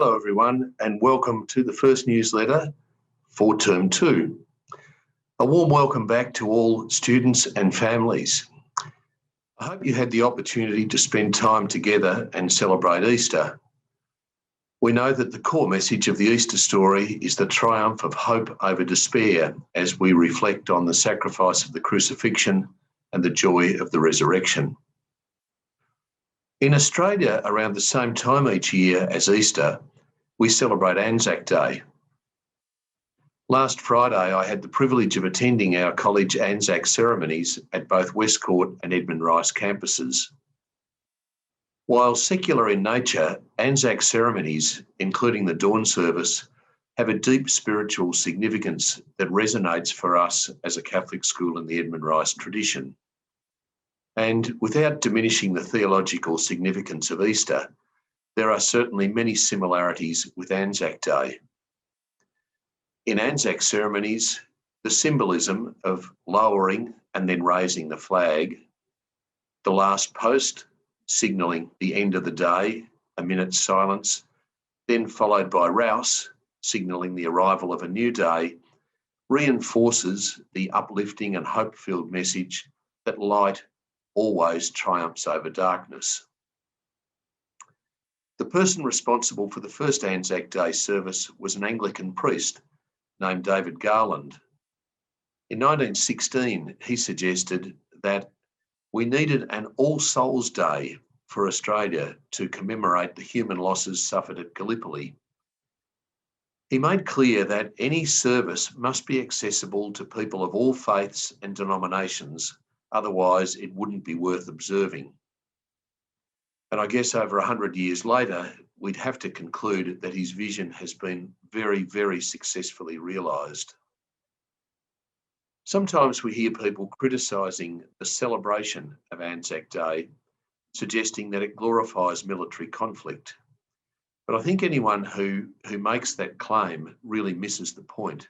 Hello everyone and welcome to the first newsletter for Term 2. A warm welcome back to all students and families. I hope you had the opportunity to spend time together and celebrate Easter. We know that the core message of the Easter story is the triumph of hope over despair as we reflect on the sacrifice of the crucifixion and the joy of the resurrection. In Australia, around the same time each year as Easter, we celebrate Anzac Day. Last Friday, I had the privilege of attending our college Anzac ceremonies at both Westcourt and Edmund Rice campuses. While secular in nature, Anzac ceremonies, including the dawn service, have a deep spiritual significance that resonates for us as a Catholic school in the Edmund Rice tradition. And without diminishing the theological significance of Easter, there are certainly many similarities with Anzac Day. In Anzac ceremonies, the symbolism of lowering and then raising the flag, the last post signalling the end of the day, a minute's silence, then followed by rouse, signalling the arrival of a new day, reinforces the uplifting and hope-filled message that light always triumphs over darkness. The person responsible for the first Anzac Day service was an Anglican priest named David Garland. In 1916, he suggested that we needed an All Souls Day for Australia to commemorate the human losses suffered at Gallipoli. He made clear that any service must be accessible to people of all faiths and denominations, otherwise it wouldn't be worth observing. And I guess over 100 years later, we'd have to conclude that his vision has been very, very successfully realised. Sometimes we hear people criticising the celebration of Anzac Day, suggesting that it glorifies military conflict. But I think anyone who makes that claim really misses the point.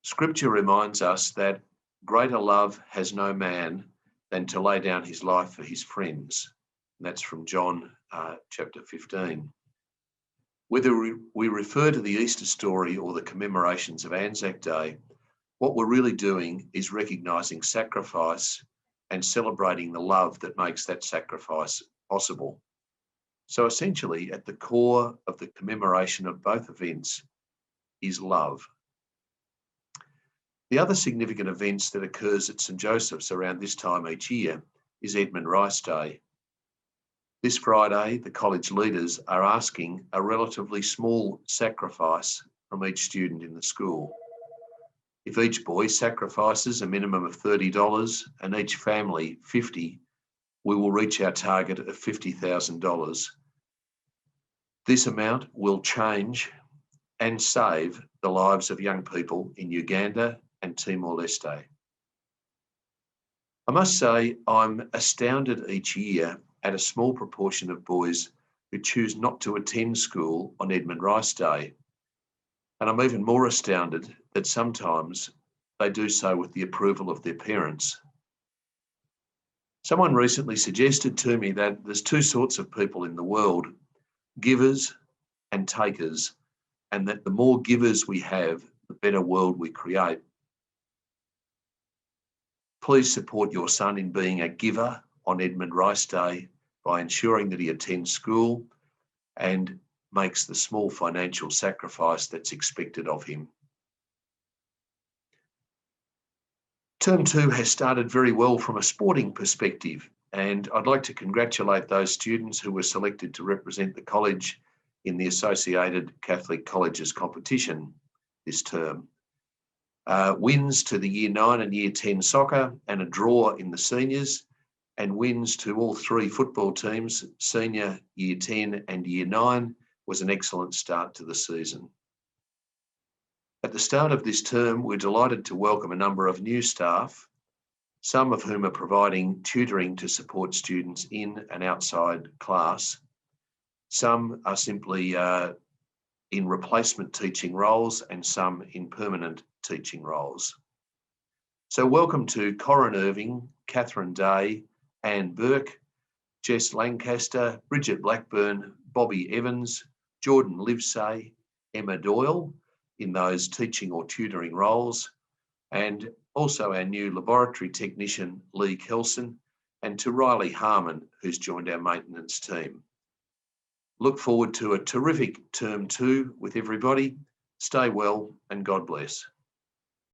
Scripture reminds us that greater love has no man than to lay down his life for his friends. And that's from John chapter 15. Whether we refer to the Easter story or the commemorations of Anzac Day, what we're really doing is recognising sacrifice and celebrating the love that makes that sacrifice possible. So essentially, at the core of the commemoration of both events is love. The other significant events that occurs at St Joseph's around this time each year is Edmund Rice Day. This Friday, the college leaders are asking a relatively small sacrifice from each student in the school. If each boy sacrifices a minimum of $30 and each family $50, we will reach our target of $50,000. This amount will change and save the lives of young people in Uganda and Timor-Leste. I must say I'm astounded each year at a small proportion of boys who choose not to attend school on Edmund Rice Day. And I'm even more astounded that sometimes they do so with the approval of their parents. Someone recently suggested to me that there's two sorts of people in the world, givers and takers, and that the more givers we have, the better world we create. Please support your son in being a giver on Edmund Rice Day by ensuring that he attends school and makes the small financial sacrifice that's expected of him. Term 2 has started very well from a sporting perspective, and I'd like to congratulate those students who were selected to represent the college in the Associated Catholic Colleges competition this term. Wins to the Year 9 and Year 10 soccer and a draw in the seniors, and wins to all three football teams, senior, Year 10 and Year 9, was an excellent start to the season. At the start of this term, we're delighted to welcome a number of new staff, some of whom are providing tutoring to support students in and outside class. Some are simply in replacement teaching roles and some in permanent teaching roles. So welcome to Corin Irving, Catherine Day, Anne Burke, Jess Lancaster, Bridget Blackburn, Bobby Evans, Jordan Livesay, Emma Doyle in those teaching or tutoring roles, and also our new laboratory technician, Lee Kelson, and to Riley Harmon, who's joined our maintenance team. Look forward to a terrific term 2 with everybody. Stay well and God bless.